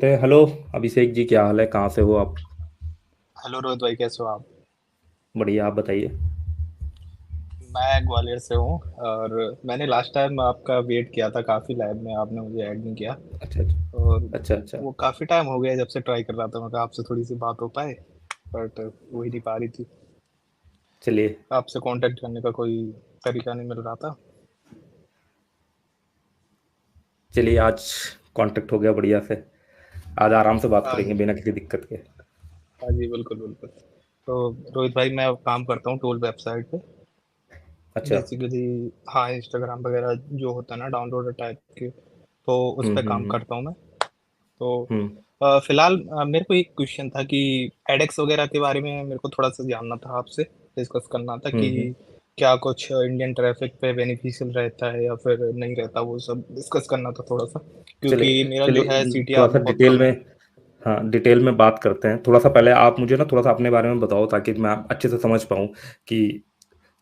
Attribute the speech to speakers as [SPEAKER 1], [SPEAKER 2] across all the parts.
[SPEAKER 1] Hello Abhishek ji, क्या हाल है? कहाँ से हो आप?
[SPEAKER 2] हेलो रोहित भाई, कैसे हो आप?
[SPEAKER 1] बढ़िया, आप बताइए।
[SPEAKER 2] मैं ग्वालियर से हूँ। और मैंने लास्ट टाइम आपका वेट किया था काफ़ी, लैब में आपने मुझे ऐड नहीं किया।
[SPEAKER 1] अच्छा अच्छा।
[SPEAKER 2] और
[SPEAKER 1] अच्छा अच्छा।
[SPEAKER 2] वो काफ़ी टाइम हो गया जब से ट्राई कर रहा था, मैं कहा आपसे थोड़ी सी बात हो पाए, बट हो ही नहीं पा रही थी।
[SPEAKER 1] चलिए।
[SPEAKER 2] आपसे कांटेक्ट करने का कोई तरीका नहीं मिल रहा था।
[SPEAKER 1] चलिए, आज कांटेक्ट हो गया बढ़िया से। आज आराम से बात
[SPEAKER 2] हाँ
[SPEAKER 1] करेंगे
[SPEAKER 2] जी।
[SPEAKER 1] बिना किसी दिक्कत के।
[SPEAKER 2] हाँ जी, बिल्कुल बिल्कुल। तो रोहित भाई, मैं काम करता हूँ टूल वेबसाइट पे
[SPEAKER 1] अच्छा।
[SPEAKER 2] बेसिकली। हाँ, इंस्टाग्राम वगैरह जो होता है ना, डाउनलोडर टाइप के, तो उस पर काम
[SPEAKER 1] हम्म।
[SPEAKER 2] करता हूँ मैं। तो
[SPEAKER 1] हम्म
[SPEAKER 2] फिलहाल मेरे को एक क्वेश्चन था कि एडेक्स वगैरह के बारे में मेरे को थोड़ा सा जानना था आपसे, डिस्कस करना था कि
[SPEAKER 1] हम्म।
[SPEAKER 2] क्या कुछ इंडियन ट्रैफिक पे बेनिफिशियल रहता है या फिर नहीं रहता, वो सब डिस्कस करना था थोड़ा सा, क्योंकि
[SPEAKER 1] चलिए
[SPEAKER 2] मेरा जो
[SPEAKER 1] चलिए,
[SPEAKER 2] है
[SPEAKER 1] थोड़ा
[SPEAKER 2] सीटीआर
[SPEAKER 1] सा
[SPEAKER 2] बहुत
[SPEAKER 1] डिटेल
[SPEAKER 2] कम
[SPEAKER 1] में।
[SPEAKER 2] है।
[SPEAKER 1] हाँ, डिटेल में बात करते हैं। थोड़ा सा पहले आप मुझे ना थोड़ा सा अपने बारे में बताओ, ताकि मैं अच्छे से समझ पाऊँ कि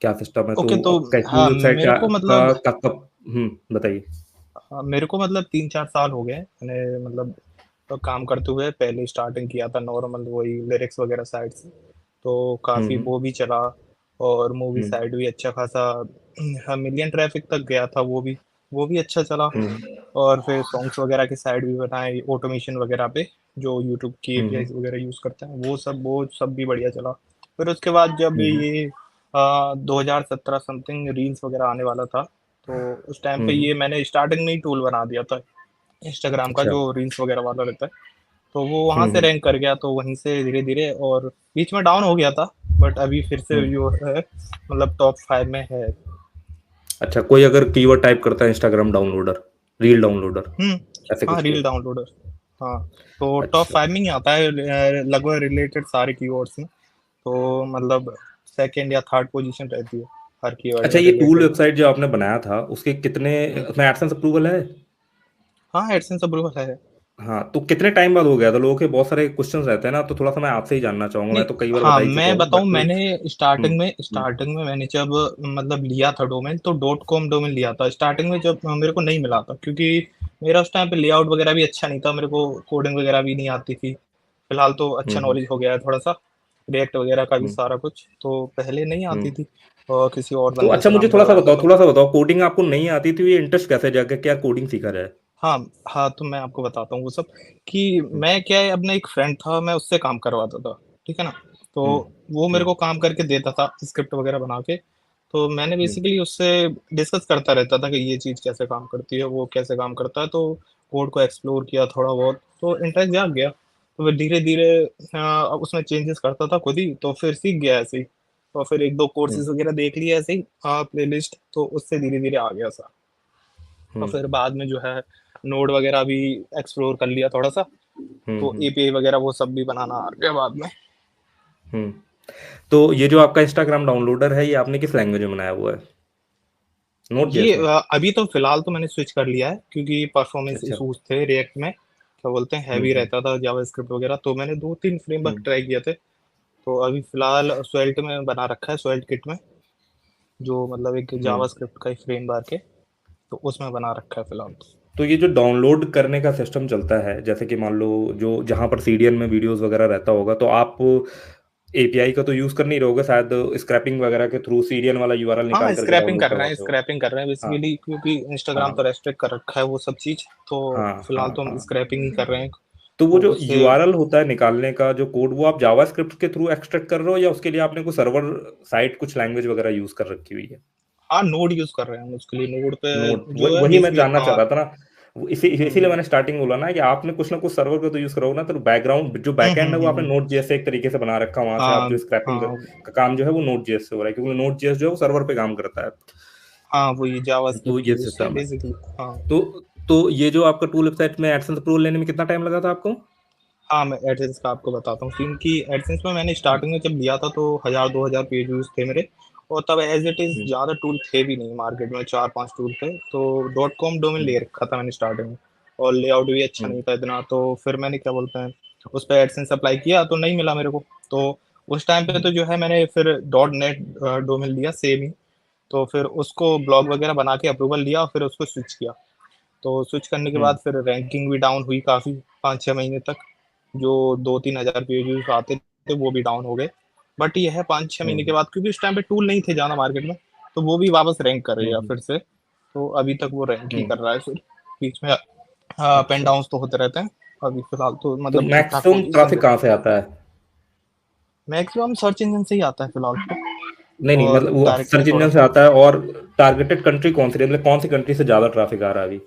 [SPEAKER 1] क्या सिस्टम है।
[SPEAKER 2] ओके,
[SPEAKER 1] तो
[SPEAKER 2] तो
[SPEAKER 1] अब कैसी
[SPEAKER 2] हाँ
[SPEAKER 1] वेबसाइट
[SPEAKER 2] मेरे
[SPEAKER 1] क्या
[SPEAKER 2] को
[SPEAKER 1] का,
[SPEAKER 2] मतलब,
[SPEAKER 1] का कब? बताइए।
[SPEAKER 2] मेरे को मतलब 3-4 साल हो गए मैंने मतलब काम करते हुए। पहले स्टार्टिंग किया था नॉर्मल वही लिरिक्स वगैरह साइड से, तो काफ़ी
[SPEAKER 1] हम्म
[SPEAKER 2] वो भी चला। और मूवी
[SPEAKER 1] हम्म
[SPEAKER 2] साइड भी अच्छा खासा, हाँ, मिलियन ट्रैफिक तक गया था वो भी अच्छा चला।
[SPEAKER 1] हम्म
[SPEAKER 2] और फिर सॉन्ग्स वगैरह की साइड भी बनाए ऑटोमेशन वगैरह पे, जो यूट्यूब की एपीआई
[SPEAKER 1] हम्म
[SPEAKER 2] वगैरह यूज़ करते हैं, वो सब भी बढ़िया चला। फिर उसके बाद जब
[SPEAKER 1] हम्म
[SPEAKER 2] 2017 समथिंग रील्स वगैरह आने वाला था, तो उस टाइम पे
[SPEAKER 1] हम्म।
[SPEAKER 2] ये मैंने स्टार्टिंग में ही टूल बना दिया था इंस्टाग्राम का,
[SPEAKER 1] अच्छा।
[SPEAKER 2] जो रील्स वगैरह वाला रहता है। तो वो वहाँ से
[SPEAKER 1] हम्म।
[SPEAKER 2] रैंक कर गया, तो वहीं से धीरे धीरे, और बीच में डाउन हो गया था, बट अभी फिर से
[SPEAKER 1] हम्म।
[SPEAKER 2] जो है मतलब टॉप 5 में है।
[SPEAKER 1] अच्छा, कोई अगर कीवर्ड टाइप करता है इंस्टाग्राम डाउनलोडर, रील डाउनलोडर,
[SPEAKER 2] हम्म।
[SPEAKER 1] ऐसे
[SPEAKER 2] हाँ,
[SPEAKER 1] कुछ
[SPEAKER 2] रील
[SPEAKER 1] किया?
[SPEAKER 2] डाउनलोडर। हाँ, तो टॉप
[SPEAKER 1] अच्छा
[SPEAKER 2] 5 में ही आता है लगभग रिलेटेड सारे कीवर्ड्स में। तो मतलब सेकंड या थर्ड पोजीशन रहती है हर कीवर्ड
[SPEAKER 1] अच्छा,
[SPEAKER 2] में
[SPEAKER 1] ये टूल
[SPEAKER 2] रिलेटेड।
[SPEAKER 1] वेबसाइट जो आपने बनाया था उसके कितने, उसमें एडसेंस अप्रूवल है?
[SPEAKER 2] हाँ, एडसेंस अप्रूवल है।
[SPEAKER 1] हाँ, तो कितने टाइम बाद हो गया था? लोगों के बहुत सारे क्वेश्चंस रहते हैं ना, तो थोड़ा सा मैं आपसे ही जानना चाहूंगा।
[SPEAKER 2] नहीं,
[SPEAKER 1] मैं तो कई बार
[SPEAKER 2] हाँ
[SPEAKER 1] बता ही चुका
[SPEAKER 2] मैं
[SPEAKER 1] हूँ,
[SPEAKER 2] बताऊँ,
[SPEAKER 1] बट
[SPEAKER 2] मैंने
[SPEAKER 1] हम्म
[SPEAKER 2] स्टार्टिंग में मैंने जब मतलब लिया था डोमेन, तो डॉट कॉम डोमेन लिया था स्टार्टिंग में, जब मेरे को नहीं मिला था, क्योंकि मेरा उस टाइम पे लेआउट वगैरह भी अच्छा नहीं था, मेरे को कोडिंग वगैरह भी नहीं आती थी। फिलहाल तो अच्छा
[SPEAKER 1] हम्म
[SPEAKER 2] नॉलेज हो गया है थोड़ा सा, रिएक्ट वगैरह का भी
[SPEAKER 1] हम्म
[SPEAKER 2] सारा कुछ, तो पहले नहीं आती
[SPEAKER 1] हम्म।
[SPEAKER 2] थी। और किसी और
[SPEAKER 1] तो
[SPEAKER 2] बंदे
[SPEAKER 1] अच्छा,
[SPEAKER 2] से
[SPEAKER 1] मुझे
[SPEAKER 2] काम करवाया था, तो
[SPEAKER 1] थोड़ा सा बताओ, कोडिंग आपको नहीं आती थी, ये इंटरेस्ट कैसे जाके क्या कोडिंग सीखा जाए?
[SPEAKER 2] हाँ हाँ, तो मैं आपको बताता हूँ वो सब, कि मैं क्या है, अपना एक फ्रेंड था, मैं उससे काम करवाता था, ठीक है ना। तो
[SPEAKER 1] हम्म
[SPEAKER 2] वो मेरे
[SPEAKER 1] हम्म
[SPEAKER 2] को काम करके देता था स्क्रिप्ट वगैरह बना के। तो मैंने
[SPEAKER 1] हम्म
[SPEAKER 2] बेसिकली उससे डिस्कस करता रहता था कि ये चीज़ कैसे काम करती है, वो कैसे काम करता है, तो कोड को एक्सप्लोर किया थोड़ा बहुत, तो इंटरेस्ट जाग गया। तो फिर धीरे धीरे उसमें चेंजेस करता था खुद ही, तो फिर सीख गया ऐसे ही। और फिर एक दो
[SPEAKER 1] हम्म
[SPEAKER 2] कोर्सेज वगैरह देख लिए ऐसे ही, प्ले लिस्ट, तो उससे धीरे धीरे आ गया सा। और
[SPEAKER 1] हम्म
[SPEAKER 2] फिर बाद में जो है नोड वगैरह भी एक्सप्लोर कर लिया थोड़ा सा, तो
[SPEAKER 1] हम्म।
[SPEAKER 2] एपीआई वगैरह वो सब भी बनाना आ गया बाद में।
[SPEAKER 1] हम्म। तो ये जो आपका इंस्टाग्राम डाउनलोडर है, ये आपने किस लैंग्वेज में बनाया हुआ है? नोट
[SPEAKER 2] ये
[SPEAKER 1] जेएस में?
[SPEAKER 2] अभी तो फिलहाल तो मैंने स्विच कर लिया है, क्योंकि परफॉर्मेंस
[SPEAKER 1] अच्छा।
[SPEAKER 2] इशूज थे रिएक्ट में, क्या बोलते हैं, हैवी
[SPEAKER 1] हम्म
[SPEAKER 2] रहता था जावास्क्रिप्ट वगैरह, तो मैंने 2-3 फ्रेमवर्क
[SPEAKER 1] हम्म
[SPEAKER 2] ट्राई किए थे। तो अभी फिलहाल स्वेल्ट में बना रखा है, स्वेल्ट किट में, जो मतलब एक
[SPEAKER 1] हम्म।
[SPEAKER 2] जावास्क्रिप्ट का ही फ्रेमवर्क है, तो उसमें बना रखा है फिलहाल तो।
[SPEAKER 1] तो ये जो डाउनलोड करने का सिस्टम चलता है, जैसे कि मान लो जो जहाँ पर सीडीएन में वीडियोस वगैरह रहता होगा, तो आप एपीआई का तो यूज़ कर नहीं रहोगे शायद, स्क्रैपिंग वगैरह के थ्रू सीडीएन वाला यूआरएल
[SPEAKER 2] हाँ,
[SPEAKER 1] निकाल करके डाउनलोड करवाते हो?
[SPEAKER 2] स्क्रैपिंग कर रहे हैं
[SPEAKER 1] हाँ
[SPEAKER 2] बेसिकली, क्योंकि इंस्टाग्राम तो
[SPEAKER 1] हाँ
[SPEAKER 2] रेस्ट्रिक्ट कर रखा है वो सब चीज़। तो
[SPEAKER 1] हाँ
[SPEAKER 2] फिलहाल
[SPEAKER 1] हाँ
[SPEAKER 2] तो हम
[SPEAKER 1] हाँ।
[SPEAKER 2] स्क्रैपिंग ही कर रहे हैं।
[SPEAKER 1] तो वो
[SPEAKER 2] तो
[SPEAKER 1] जो
[SPEAKER 2] उससे,
[SPEAKER 1] यूआरएल होता है निकालने का जो कोड, वो आप जावास्क्रिप्ट के थ्रू एक्सट्रैक्ट कर रहे हो, या उसके लिए आपने कोई सर्वर साइट कुछ लैंग्वेज वगैरह यूज़ कर रखी हुई है?
[SPEAKER 2] हाँ, नोड यूज़ कर रहे हैं हम उसके लिए, नोड पे
[SPEAKER 1] नोट,
[SPEAKER 2] जो है
[SPEAKER 1] वही मैं
[SPEAKER 2] बेसिकली,
[SPEAKER 1] जानना चाह
[SPEAKER 2] हाँ।
[SPEAKER 1] रहा था ना। इसीलिए
[SPEAKER 2] हम्म
[SPEAKER 1] मैंने स्टार्टिंग बोला ना कि आपने कुछ ना कुछ सर्वर का तो यूज करोगे ना, तो बैकग्राउंड जो बैकएंड है वो आपने
[SPEAKER 2] हम्म।
[SPEAKER 1] नोट जेएस से एक तरीके से बना रखा, वहां से आप
[SPEAKER 2] हाँ
[SPEAKER 1] जो स्क्रैपिंग
[SPEAKER 2] हाँ
[SPEAKER 1] का काम जो है वो नोट जेएस से हो रहा है, क्योंकि नोट जेएस जो है वो सर्वर पे काम करता है।
[SPEAKER 2] हाँ, वही
[SPEAKER 1] तो
[SPEAKER 2] जावास्क्रिप्ट
[SPEAKER 1] ये
[SPEAKER 2] यूज़ से
[SPEAKER 1] सिस्टम है।
[SPEAKER 2] बेसिकली। हाँ
[SPEAKER 1] तो तो ये जो आपका टूल वेबसाइट में एडसेंस अप्रूवल लेने में कितना टाइम लगा था आपको?
[SPEAKER 2] हाँ, मैं एडसेंस का आपको बताता हूँ, क्योंकि एडसेंस में मैंने स्टार्टिंग में जब लिया था, तो 1000-2000 पेज व्यूज़ थे मेरे। और तब एज इट इज़
[SPEAKER 1] हम्म
[SPEAKER 2] ज़्यादा टूल थे भी नहीं मार्केट में, 4-5 टूल थे, तो डॉट कॉम डोमेन
[SPEAKER 1] हम्म
[SPEAKER 2] ले रखा था मैंने स्टार्टिंग में। और लेआउट भी अच्छा
[SPEAKER 1] हम्म
[SPEAKER 2] नहीं था इतना, तो फिर मैंने क्या बोलते हैं, उस पर एडसेंस अप्लाई किया, तो नहीं मिला मेरे को। तो उस टाइम पे तो
[SPEAKER 1] हम्म
[SPEAKER 2] जो है मैंने फिर डॉट नेट डोमेन लिया सेम ही। तो फिर उसको ब्लॉग वगैरह बना के अप्रूवल लिया, और फिर उसको स्विच किया। तो स्विच करने के
[SPEAKER 1] हुँ,
[SPEAKER 2] बाद फिर रैंकिंग भी डाउन हुई काफ़ी 5-6 महीने तक। जो 2-3 हज़ार पेज व्यूज़ आते थे वो भी डाउन हो गए। बट ये है 5-6
[SPEAKER 1] हुँ,
[SPEAKER 2] महीने के
[SPEAKER 1] हुँ,
[SPEAKER 2] बाद, क्योंकि उस टाइम पे टूल नहीं थे ज़्यादा मार्केट में, तो वो भी वापस रैंक कर
[SPEAKER 1] हुँ,
[SPEAKER 2] गया
[SPEAKER 1] हुँ,
[SPEAKER 2] फिर से। तो अभी तक वो रैंक ही
[SPEAKER 1] हुँ,
[SPEAKER 2] कर रहा है फिर। बीच में अप एंड
[SPEAKER 1] अच्छा।
[SPEAKER 2] डाउन्स तो होते रहते हैं। अभी फिलहाल तो
[SPEAKER 1] तो
[SPEAKER 2] मतलब ठीक-ठाक
[SPEAKER 1] मैक्सिमम
[SPEAKER 2] पोज़ीशन
[SPEAKER 1] ट्रैफ़िक
[SPEAKER 2] पे।
[SPEAKER 1] कहाँ से आता है?
[SPEAKER 2] मैक्सिमम सर्च इंजन से ही आता है फिलहाल तो,
[SPEAKER 1] नहीं, नहीं
[SPEAKER 2] और
[SPEAKER 1] मतलब वो
[SPEAKER 2] डायरेक्टली
[SPEAKER 1] सर्च इंजन
[SPEAKER 2] थोड़ा
[SPEAKER 1] से आता है और टारगेटेड कंट्री कौन-सी है? मतलब कौन-सी कंट्री से ज़्यादा ट्रैफ़िक आ रहा है अभी?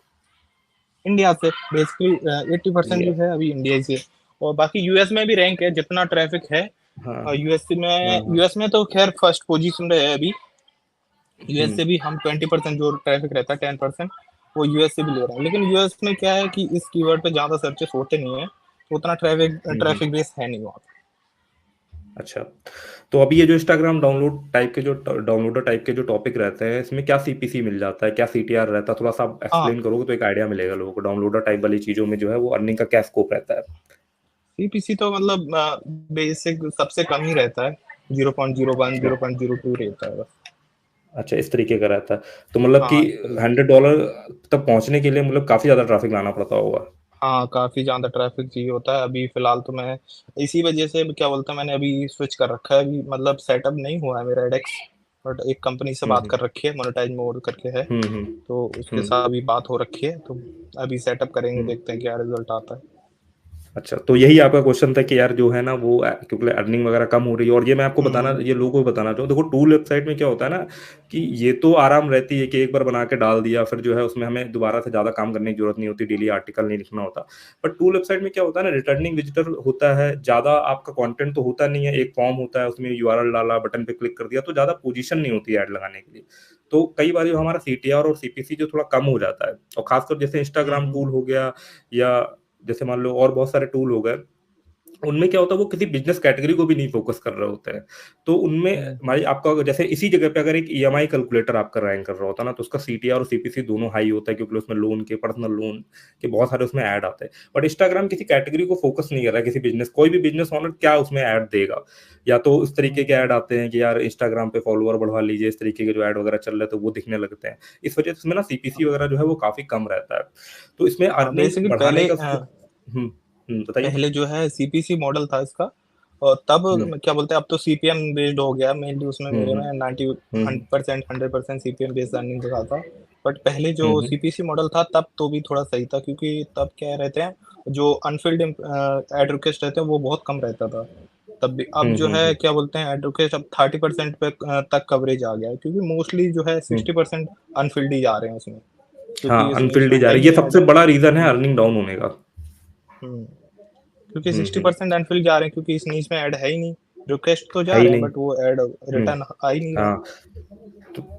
[SPEAKER 2] इंडिया से बेसिकली 80%
[SPEAKER 1] इंडिया
[SPEAKER 2] जो है अभी इंडिया से। और बाकी यूएस में भी रैंक है जितना ट्रैफिक है।
[SPEAKER 1] हाँ, हाँ, हाँ।
[SPEAKER 2] यूएस में तो खैर फर्स्ट पोजीशन पे है अभी। यूएस
[SPEAKER 1] हुँ,
[SPEAKER 2] से भी हम 20% जो ट्रैफिक रहता है 10% वो यूएस से भी ले रहे हैं, लेकिन यूएस में क्या है कि इस कीवर्ड पे ज़्यादा सर्चेस होते नहीं है, तो उतना ट्रैफिक
[SPEAKER 1] हुँ, हुँ।
[SPEAKER 2] ट्रैफिक बेस है नहीं वहाँ पे।
[SPEAKER 1] अच्छा, तो अभी ये जो इंस्टाग्राम डाउनलोडर टाइप के जो टॉपिक रहते हैं, इसमें क्या सीपीसी मिल जाता है? क्या सीटीआर रहता है? थोड़ा-सा आप
[SPEAKER 2] हाँ,
[SPEAKER 1] एक्सप्लेन करोगे तो एक आइडिया मिलेगा लोगों को, डाउनलोडर टाइप वाली चीज़ों में जो है वो अर्निंग का क्या स्कोप रहता है?
[SPEAKER 2] सीपीसी तो मतलब बेसिक सबसे कम ही रहता है, 0.01
[SPEAKER 1] अच्छा,
[SPEAKER 2] 0.02 रहता है बस।
[SPEAKER 1] अच्छा इस तरीके का रहता है। तो मतलब कि
[SPEAKER 2] हाँ, इस तरीके से।
[SPEAKER 1] $100 तक पहुँचने के लिए मतलब काफ़ी ज़्यादा ट्रैफ़िक लाना पड़ता होगा।
[SPEAKER 2] हाँ, काफ़ी ज़्यादा ट्रैफ़िक चाहिए होता है। अभी फ़िलहाल तो मैं इसी वजह से क्या बोलते हैं, मैंने अभी स्विच कर रखा है। अभी मतलब सेटअप नहीं हुआ है मेरा एडएक्स, बट एक कंपनी से
[SPEAKER 1] हुँ,
[SPEAKER 2] बात
[SPEAKER 1] हुँ।
[SPEAKER 2] कर रखी है, मोनेटाइज़ मोड करके है।
[SPEAKER 1] हुँ, हुँ।
[SPEAKER 2] तो उसके
[SPEAKER 1] हुँ,
[SPEAKER 2] साथ अभी बात हो रखी है, तो अभी सेटअप करेंगे,
[SPEAKER 1] हुँ।
[SPEAKER 2] देखते हैं क्या रिज़ल्ट आता है।
[SPEAKER 1] अच्छा, तो यही आपका क्वेश्चन था कि यार जो है ना वो क्योंकि अर्निंग वगैरह कम हो रही है और ये मैं आपको बताना
[SPEAKER 2] हुँ,
[SPEAKER 1] ये लोगों को बताना चाहूँ देखो टूल वेबसाइट में क्या होता है ना कि ये तो आराम रहती है कि एक बार बना के डाल दिया फिर जो है उसमें हमें दोबारा से ज़्यादा काम करने की ज़रूरत नहीं होती, डेली आर्टिकल नहीं लिखना होता। बट टूल वेबसाइट में क्या होता है ना रिटर्निंग विजिटर होता है, ज़्यादा आपका कंटेंट तो होता नहीं है, एक फॉर्म होता है उसमें यूआरएल डाला, बटन पे क्लिक कर दिया तो ज़्यादा पोजीशन नहीं होती है ऐड लगाने के लिए। तो कई बार जो हमारा सीटीआर और सीपीसी जो थोड़ा कम हो जाता है और खासकर जैसे
[SPEAKER 2] हुँ,
[SPEAKER 1] इंस्टाग्राम
[SPEAKER 2] हुँ,
[SPEAKER 1] टूल हो गया या जैसे मान लो और बहुत सारे टूल हो गए, उनमें क्या होता है वो किसी बिज़नेस कैटेगरी को भी नहीं फ़ोकस कर रहे होते हैं। तो उनमें
[SPEAKER 2] हुँ,
[SPEAKER 1] भाई आपका जैसे इसी जगह पे अगर एक ईएमआई कैलकुलेटर आपका रैंक कर रहा होता ना, तो उसका सीटीआर और सीपीसी दोनों हाई होता है क्योंकि उसमें लोन के, पर्सनल लोन के बहुत सारे उसमें ऐड आते हैं। बट इंस्टाग्राम किसी कैटेगरी को फ़ोकस नहीं कर रहा है, किसी बिज़नेस कोई भी बिज़नेस ओनर क्या उसमें ऐड देगा? या तो इस तरीके के
[SPEAKER 2] हुँ।
[SPEAKER 1] ऐड आते हैं कि यार इंस्टाग्राम पे फॉलोवर बढ़वा लीजिए, इस तरीके के जो ऐड वगैरह चल रहे हैं तो वो दिखने लगते हैं। इस वजह से इसमें ना सीपीसी वगैरह जो है वो काफ़ी कम रहता है। तो इसमें
[SPEAKER 2] हाँ,
[SPEAKER 1] अर्निंग
[SPEAKER 2] बेसिकली
[SPEAKER 1] बढ़ाने का हुँ, बताइए?
[SPEAKER 2] पहले जो है सीपीसी मॉडल था इसका, और तब
[SPEAKER 1] हुँ,
[SPEAKER 2] क्या बोलते हैं, अब तो सीपीएम बेस्ड हो गया मेनली। उसमें
[SPEAKER 1] हुँ,
[SPEAKER 2] मेरे
[SPEAKER 1] हुँ।
[SPEAKER 2] में 90
[SPEAKER 1] हुँ, हुँ।
[SPEAKER 2] 100% 100% सीपीएम बेस्ड अर्निंग दिखा था। बट पहले जो
[SPEAKER 1] हुँ, हुँ।
[SPEAKER 2] सीपीसी मॉडल था तब तो भी थोड़ा सही था, क्योंकि तब क्या रहते हैं, जो अनफिल्ड एड रिक्वेस्ट रहते हैं वो बहुत कम रहता था तब भी। अब
[SPEAKER 1] हुँ,
[SPEAKER 2] जो
[SPEAKER 1] हुँ,
[SPEAKER 2] है
[SPEAKER 1] हुँ।
[SPEAKER 2] क्या बोलते हैं, एड रिक्वेस्ट अब 30% पे तक कवरेज आ गया है, क्योंकि मोस्टली जो है
[SPEAKER 1] हुँ।
[SPEAKER 2] 60% अनफिल्ड ही जा रहे हैं उसमें, क्योंकि
[SPEAKER 1] हाँ,
[SPEAKER 2] इस नीच
[SPEAKER 1] अनफ़िल्ड
[SPEAKER 2] में
[SPEAKER 1] ही जा
[SPEAKER 2] है ही
[SPEAKER 1] रही है, ये
[SPEAKER 2] नहीं ऐड।
[SPEAKER 1] सबसे बड़ा रीज़न है
[SPEAKER 2] हुँ,
[SPEAKER 1] अर्निंग डाउन होने का।
[SPEAKER 2] हुँ। क्योंकि
[SPEAKER 1] हुँ, हुँ।
[SPEAKER 2] 60% अनफिल जा रहे हैं, क्योंकि इस नीच में ऐड है ही नहीं। रिक्वेस्ट तो
[SPEAKER 1] है
[SPEAKER 2] जा
[SPEAKER 1] ही
[SPEAKER 2] रहे हैं
[SPEAKER 1] नहीं।
[SPEAKER 2] बट वो ऐड
[SPEAKER 1] हुँ,
[SPEAKER 2] रिटर्न आ ही नहीं रहा।
[SPEAKER 1] हाँ।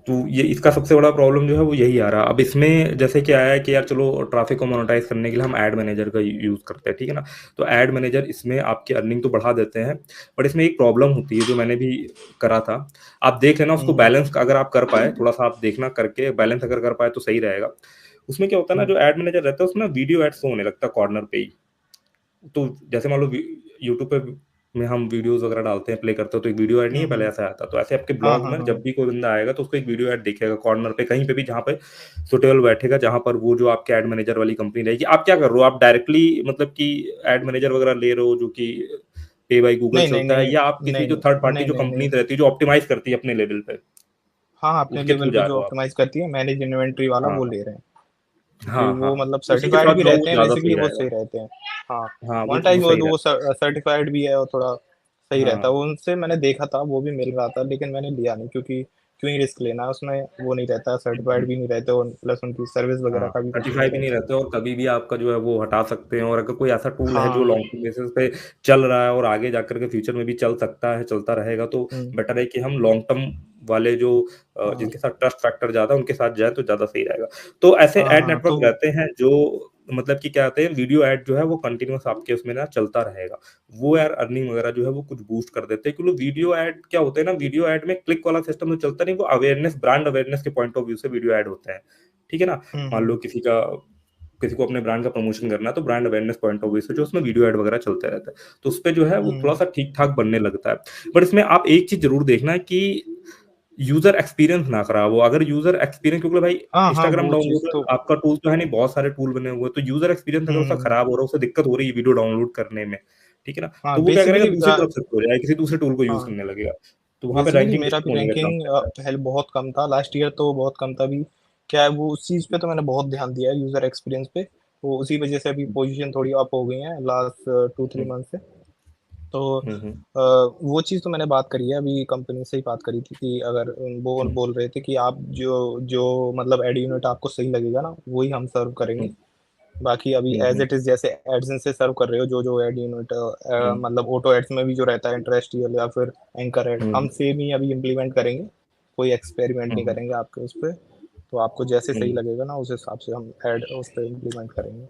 [SPEAKER 1] तो ये इसका सबसे बड़ा प्रॉब्लम जो है वो यही आ रहा है। अब इसमें जैसे क्या है कि यार चलो ट्रैफ़िक को मोनेटाइज़ करने के लिए हम एड मैनेजर का यूज़ करते हैं, ठीक है ना? तो एड मैनेजर इसमें आपकी अर्निंग तो बढ़ा देते हैं, बट इसमें एक प्रॉब्लम होती है जो मैंने भी करा था। आप देख लेना
[SPEAKER 2] हुँ,
[SPEAKER 1] उसको
[SPEAKER 2] हुँ,
[SPEAKER 1] बैलेंस अगर आप कर पाएँ, थोड़ा-सा आप देखना करके बैलेंस अगर कर पाएँ तो सही रहेगा। उसमें क्या होता है ना
[SPEAKER 2] हुँ,
[SPEAKER 1] जो एड मैनेजर रहता है उसमें ना वीडियो एड शो होने लगता है कॉर्नर पे ही। तो जैसे मान लो यूट्यूब पे में हम वीडियोज़ वगैरह डालते हैं, प्ले करते हो तो एक वीडियो ऐड नहीं
[SPEAKER 2] हुँ,
[SPEAKER 1] है पहले
[SPEAKER 2] हुँ।
[SPEAKER 1] ऐसा आता। तो ऐसे आपके
[SPEAKER 2] हाँ,
[SPEAKER 1] ब्लॉग
[SPEAKER 2] हाँ,
[SPEAKER 1] में जब
[SPEAKER 2] हाँ।
[SPEAKER 1] भी कोई बंदा आएगा तो उसको एक वीडियो ऐड दिखेगा कॉर्नर पे कहीं पे भी जहाँ पे सूटेबल बैठेगा, जहाँ पर वो जो आपके एड मैनेजर वाली कंपनी रहेगी। आप क्या कर रहे हो? आप डायरेक्टली मतलब कि एड मैनेजर वगैरह ले रहे हो जो कि पे बाय गूगल
[SPEAKER 2] नहीं, नहीं,
[SPEAKER 1] चलता है
[SPEAKER 2] नहीं।
[SPEAKER 1] या आप किसी
[SPEAKER 2] नहीं,
[SPEAKER 1] जो थर्ड
[SPEAKER 2] नहीं,
[SPEAKER 1] पार्टी जो
[SPEAKER 2] नहीं, नहीं।
[SPEAKER 1] कंपनीज़ रहती है जो ऑप्टिमाइज़ करती है अपने लेवल पे,
[SPEAKER 2] हाँ, अपने
[SPEAKER 1] उसके
[SPEAKER 2] लेवल
[SPEAKER 1] थ्रू
[SPEAKER 2] पे
[SPEAKER 1] जा रहे
[SPEAKER 2] जो
[SPEAKER 1] हो आप?
[SPEAKER 2] ऑप्टिमाइज़ करती है मैनेज इन्वेंटरी वाला
[SPEAKER 1] हाँ,
[SPEAKER 2] वो
[SPEAKER 1] हाँ।
[SPEAKER 2] ले रहे हैं। क्योंकि
[SPEAKER 1] हाँ,
[SPEAKER 2] वो
[SPEAKER 1] हाँ।
[SPEAKER 2] मतलब
[SPEAKER 1] उसी के
[SPEAKER 2] सर्टिफ़ाइड
[SPEAKER 1] साथ
[SPEAKER 2] भी
[SPEAKER 1] जाओ वो
[SPEAKER 2] रहते हैं,
[SPEAKER 1] ज़्यादा
[SPEAKER 2] बेसिकली
[SPEAKER 1] सही
[SPEAKER 2] वो
[SPEAKER 1] रहेगा।
[SPEAKER 2] सही रहते हैं। हाँ,
[SPEAKER 1] हाँ, वो
[SPEAKER 2] मोनेटाइज़
[SPEAKER 1] सही
[SPEAKER 2] वो
[SPEAKER 1] रहता
[SPEAKER 2] सर्टिफ़ाइड भी है और थोड़ा
[SPEAKER 1] है।
[SPEAKER 2] सही रहता है।
[SPEAKER 1] हाँ।
[SPEAKER 2] वो उनसे मैंने देखा था, वो भी मिल रहा था, लेकिन मैंने लिया नहीं, क्योंकि क्यों ही रिस्क लेना है उसमें, वो नहीं रहता है,
[SPEAKER 1] हुँ,
[SPEAKER 2] सर्टिफ़ाइड
[SPEAKER 1] हुँ।
[SPEAKER 2] भी नहीं रहते और प्लस उनकी सर्विस वगैरह
[SPEAKER 1] हाँ,
[SPEAKER 2] का भी कुछ नहीं
[SPEAKER 1] सर्टिफ़ाई भी नहीं
[SPEAKER 2] रहता है।
[SPEAKER 1] रहते और कभी भी आपका जो है वो हटा सकते हैं और अगर कोई ऐसा टूल है जो
[SPEAKER 2] हाँ,
[SPEAKER 1] लॉन्ग टर्म बेसिस पे चल रहा है और आगे जाकर के फ्यूचर में भी चल सकता है, चलता रहेगा तो
[SPEAKER 2] हुँ,
[SPEAKER 1] बेटर है कि हम लॉन्ग टर्म वाले जो
[SPEAKER 2] हाँ,
[SPEAKER 1] जिनके साथ ट्रस्ट फैक्टर ज़्यादा है उनके साथ जाएँ तो ज़्यादा सही रहेगा। तो ऐसे
[SPEAKER 2] हाँ,
[SPEAKER 1] एड
[SPEAKER 2] हाँ,
[SPEAKER 1] नेटवर्क
[SPEAKER 2] तो
[SPEAKER 1] रहते हैं जो मतलब कि क्या कहते हैं वीडियो एड जो है वो कंटीन्यूअस आपके उसमें ना चलता रहेगा। वो यार अर्निंग वगैरह जो है वो कुछ बूस्ट कर देते हैं क्योंकि वीडियो एड क्या होता है ना वीडियो एड में क्लिक वाला सिस्टम तो चलता नहीं, वो अवेयरनेस ब्रांड अवेयरनेस के पॉइंट ऑफ व्यू से वीडियो एड होते हैं। ठीक है ना?
[SPEAKER 2] हुँ,
[SPEAKER 1] मान
[SPEAKER 2] हुँ,
[SPEAKER 1] लो किसी को अपने ब्रांड का प्रमोशन करना है तो brand awareness point of view से जो उसमें वीडियो एड वगैरह चलते रहता है। तो उसपे जो है वो
[SPEAKER 2] हुँ,
[SPEAKER 1] थोड़ा-सा ठीक-ठाक बनने लगता है। बट इसमें आप एक चीज़ ज़रूर देखना कि यूज़र एक्सपीरियंस ना खराब हो। अगर यूज़र एक्सपीरियंस, क्योंकि भाई
[SPEAKER 2] हाँ, हाँ,
[SPEAKER 1] इंस्टाग्राम
[SPEAKER 2] वो चीज़
[SPEAKER 1] डाउनलोडर
[SPEAKER 2] तो
[SPEAKER 1] आपका टूल तो है नहीं, बहुत सारे टूल बने हुए हैं, तो यूज़र एक्सपीरियंस अगर
[SPEAKER 2] हुँ,
[SPEAKER 1] उसका
[SPEAKER 2] हुँ, हुँ।
[SPEAKER 1] खराब हो रहा है, उसे दिक्कत हो रही है वीडियो डाउनलोड करने में, ठीक है ना?
[SPEAKER 2] हाँ,
[SPEAKER 1] तो वो क्या करेगा, दूसरी
[SPEAKER 2] अ,
[SPEAKER 1] तरफ शिफ्ट हो जाएगा, किसी दूसरे टूल को यूज़
[SPEAKER 2] हाँ,
[SPEAKER 1] करने लगेगा। तो वहाँ पे
[SPEAKER 2] बेसिकली
[SPEAKER 1] रैंकिंग
[SPEAKER 2] मेरा भी
[SPEAKER 1] डिस्टर्ब होने का चांस
[SPEAKER 2] रैंकिंग
[SPEAKER 1] रहता है।
[SPEAKER 2] पहले बहुत कम था, लास्ट ईयर तो बहुत कम था अभी। क्या है वो उस चीज़ पे तो मैंने बहुत ध्यान दिया है यूज़र एक्सपीरियंस पे, तो उसी वजह से अभी
[SPEAKER 1] हुँ,
[SPEAKER 2] पोज़ीशन थोड़ी अप हो गई है लास्ट 2-3
[SPEAKER 1] हुँ,
[SPEAKER 2] मंथ से। तो
[SPEAKER 1] हुँ, हुँ,
[SPEAKER 2] वो चीज़ तो मैंने बात करी है, अभी कंपनी से ही बात करी थी कि अगर वो
[SPEAKER 1] हुँ,
[SPEAKER 2] बोल रहे थे कि आप जो जो मतलब एड यूनिट आपको सही लगेगा ना, वही हम सर्व
[SPEAKER 1] हुँ,
[SPEAKER 2] करेंगे। बाकी अभी
[SPEAKER 1] हुँ,
[SPEAKER 2] एज़
[SPEAKER 1] हुँ,
[SPEAKER 2] इट इज़ जैसे एडसेंस से सर्व कर रहे हो, जो एड यूनिट
[SPEAKER 1] हुँ,
[SPEAKER 2] मतलब ऑटो एड्स में भी जो रहता है इंटरेस्टियल या फिर एंकर एड,
[SPEAKER 1] हुँ,
[SPEAKER 2] हम सेम ही अभी इम्प्लीमेंट करेंगे। कोई एक्सपेरिमेंट
[SPEAKER 1] हुँ,
[SPEAKER 2] नहीं
[SPEAKER 1] हुँ,
[SPEAKER 2] करेंगे आपके उस पे। तो आपको जैसे सही
[SPEAKER 1] हुँ।
[SPEAKER 2] लगेगा ना, उस हिसाब से हम एड उस पे इम्प्लीमेंट करेंगे।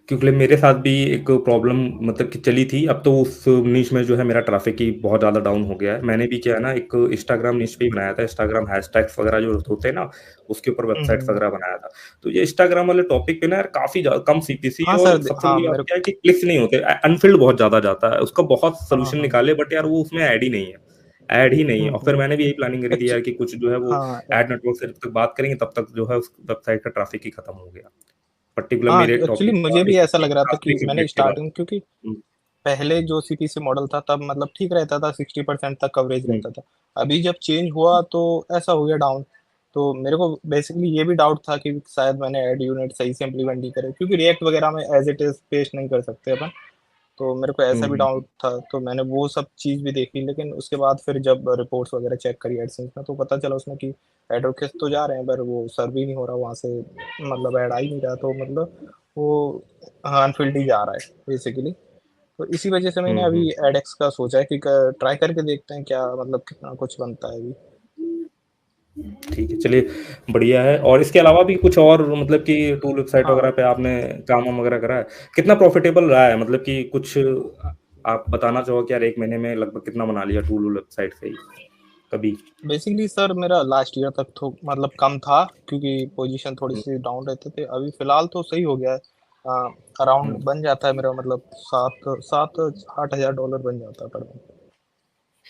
[SPEAKER 1] क्योंकि मेरे साथ भी एक प्रॉब्लम मतलब कि चली थी, अब तो उस निश में जो है मेरा ट्रैफ़िक ही बहुत ज़्यादा डाउन हो गया है। मैंने भी क्या है ना, एक इंस्टाग्राम निश पे ही बनाया था, इंस्टाग्राम हैशटैग्स वगैरह जो होते हैं ना, उसके ऊपर
[SPEAKER 2] हुँ,
[SPEAKER 1] वेबसाइट्स
[SPEAKER 2] हुँ।
[SPEAKER 1] वगैरह बनाया था। तो ये इंस्टाग्राम वाले टॉपिक पे ना यार काफ़ी कम सीपीसी
[SPEAKER 2] हाँ
[SPEAKER 1] और
[SPEAKER 2] सर,
[SPEAKER 1] सबसे
[SPEAKER 2] हाँ,
[SPEAKER 1] बड़ी बात
[SPEAKER 2] मेरे
[SPEAKER 1] क्या है कि क्लिक्स नहीं होते, अनफिल्ड बहुत ज़्यादा जाता है। उसका बहुत
[SPEAKER 2] हाँ,
[SPEAKER 1] सॉल्यूशन
[SPEAKER 2] हाँ।
[SPEAKER 1] निकाले, बट यार वो उसमें ऐड ही नहीं है, ऐड ही नहीं है।
[SPEAKER 2] हुँ,
[SPEAKER 1] और फिर
[SPEAKER 2] हुँ।
[SPEAKER 1] मैंने भी यही प्लानिंग करी थी
[SPEAKER 2] एक्चु
[SPEAKER 1] यार कि कुछ जो है वो
[SPEAKER 2] हाँ,
[SPEAKER 1] एड नेटवर्क से जब तक बात करेंगे तब तक जो है उस वेबसाइट का ट्रैफ़िक ही खत्म हो गया। पर्टिकुलर
[SPEAKER 2] हाँ,
[SPEAKER 1] मेरे
[SPEAKER 2] एक्चुअली
[SPEAKER 1] टॉपिक का
[SPEAKER 2] मुझे भी
[SPEAKER 1] एक
[SPEAKER 2] ऐसा
[SPEAKER 1] एक
[SPEAKER 2] लग रहा था कि
[SPEAKER 1] ट्रैफ़िक
[SPEAKER 2] मैंने
[SPEAKER 1] सब्जेक्ट के बाद।
[SPEAKER 2] स्टार्टिंग क्योंकि
[SPEAKER 1] हुँ,
[SPEAKER 2] पहले जो सीपीसी मॉडल था तब मतलब ठीक रहता था, 60% तक कवरेज
[SPEAKER 1] हुँ,
[SPEAKER 2] रहता था। अभी जब चेंज हुआ तो ऐसा हो गया डाउन। तो मेरे को बेसिकली ये भी डाउट था कि शायद मैंने ऐड यूनिट सही से इम्प्लीमेंट नहीं करे क्योंकि रिएक्ट वगैरह में एज़ इट इज़ पेस्ट नहीं कर सकते अपन। तो मेरे को
[SPEAKER 1] हुँ,
[SPEAKER 2] ऐसा भी
[SPEAKER 1] हुँ,
[SPEAKER 2] डाउट था, तो मैंने वो सब चीज़ भी देखी, लेकिन उसके बाद फिर जब रिपोर्ट्स वगैरह चेक करी एडसेंस में, तो पता चला उसमें कि ऐड रिक्वेस्ट तो जा रहे हैं, पर वो सर्व ही नहीं हो रहा वहाँ से, मतलब ऐड आ ही नहीं रहा, तो मतलब वो अनफिल्ड ही जा रहा है बेसिकली। तो इसी वजह से मैंने
[SPEAKER 1] हुँ,
[SPEAKER 2] अभी
[SPEAKER 1] हुँ।
[SPEAKER 2] एडएक्स का सोचा है कि क ट्राई करके देखते हैं क्या मतलब कितना कुछ बनता है अभी।
[SPEAKER 1] ठीक है, चलिए बढ़िया है। और इसके अलावा भी कुछ और मतलब कि टूल वेबसाइट
[SPEAKER 2] हाँ,
[SPEAKER 1] वगैरह पे आपने काम-वाम वगैरह करा है? कितना प्रॉफ़िटेबल रहा है? मतलब कि कुछ आप बताना चाहो कि यार 1 महीने में लगभग कितना बना लिया टूल वेबसाइट से ही, कभी?
[SPEAKER 2] बेसिकली सर मेरा लास्ट ईयर तक तो मतलब कम था क्योंकि पोज़ीशन
[SPEAKER 1] हुँ,
[SPEAKER 2] थोड़ी-सी डाउन रहते थे। अभी फ़िलहाल तो सही हो गया है।
[SPEAKER 1] हुँ।
[SPEAKER 2] अराउंड बन जाता है मेरा मतलब 7-8 हज़ार डॉलर बन जाता है पर मंथ।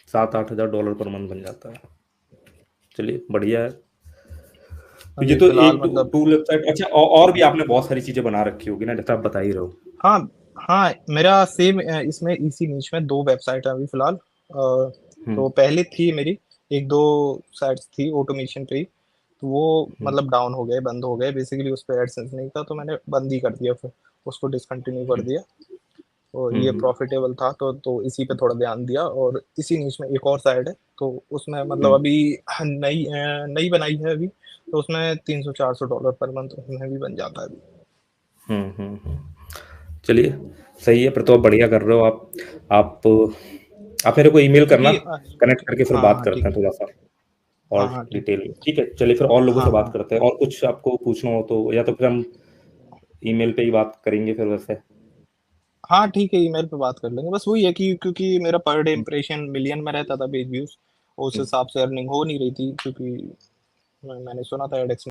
[SPEAKER 1] 7-8 हज़ार डॉलर पर मंथ बन जाता है। चलिए बढ़िया है। तो ये
[SPEAKER 2] अभी
[SPEAKER 1] तो
[SPEAKER 2] फ़िलहाल
[SPEAKER 1] एक
[SPEAKER 2] मतलब
[SPEAKER 1] टूल वेबसाइट, अच्छा और भी आपने बहुत सारी चीज़ें बना रखी होगी ना, जैसा आप बता ही रहे हो?
[SPEAKER 2] हाँ, हाँ, मेरा सेम इसमें इसी निche में 2 वेबसाइट है अभी फ़िलहाल।
[SPEAKER 1] हुँ,
[SPEAKER 2] तो पहले थी मेरी 1-2 साइट्स थी ऑटोमेशन पे ही, तो वो
[SPEAKER 1] हुँ,
[SPEAKER 2] मतलब डाउन हो गए, बंद हो गए। बेसिकली उस पे एडसेंस नहीं था, तो मैंने बंद ही कर दिया फिर, उसको डिसकंटिन्यू कर
[SPEAKER 1] हुँ,
[SPEAKER 2] दिया। और
[SPEAKER 1] हुँ,
[SPEAKER 2] ये
[SPEAKER 1] हुँ,
[SPEAKER 2] प्रॉफ़िटेबल था तो इसी पे थोड़ा ध्यान दिया और इसी निche में एक और साइट है, तो उसमें मतलब
[SPEAKER 1] हुँ,
[SPEAKER 2] अभी नई बनाई है अभी, तो उसमें $300-400 पर मंथ उसमें भी बन जाता है अभी।
[SPEAKER 1] हुँ, हुँ, हुँ। चलिए, सही है, फिर तो आप बढ़िया कर रहे हो आप। आप आप मेरे को ईमेल करना,
[SPEAKER 2] क्योंकि
[SPEAKER 1] कनेक्ट करके फिर
[SPEAKER 2] हाँ,
[SPEAKER 1] बात
[SPEAKER 2] हाँ,
[SPEAKER 1] करते
[SPEAKER 2] ठीक
[SPEAKER 1] हैं
[SPEAKER 2] है।
[SPEAKER 1] थोड़ा-सा
[SPEAKER 2] हाँ,
[SPEAKER 1] और
[SPEAKER 2] हाँ, ठीक है।
[SPEAKER 1] डिटेल में। ठीक है, चलिए फिर और लोगों से
[SPEAKER 2] हाँ,
[SPEAKER 1] बात
[SPEAKER 2] हाँ।
[SPEAKER 1] करते हैं, और कुछ आपको पूछना हो तो, या तो फिर हम ईमेल पे ही बात करेंगे फिर वैसे।
[SPEAKER 2] हाँ, ठीक है, ईमेल पे बात कर लेंगे। बस वही है कि क्योंकि मेरा पर डे
[SPEAKER 1] हुँ,
[SPEAKER 2] इम्प्रेशन मिलियन में रहता था पेज व्यूज़, उस
[SPEAKER 1] हुँ।
[SPEAKER 2] हिसाब से अर्निंग हो नहीं रही थी क्योंकि मैंने सुना था एडेक्स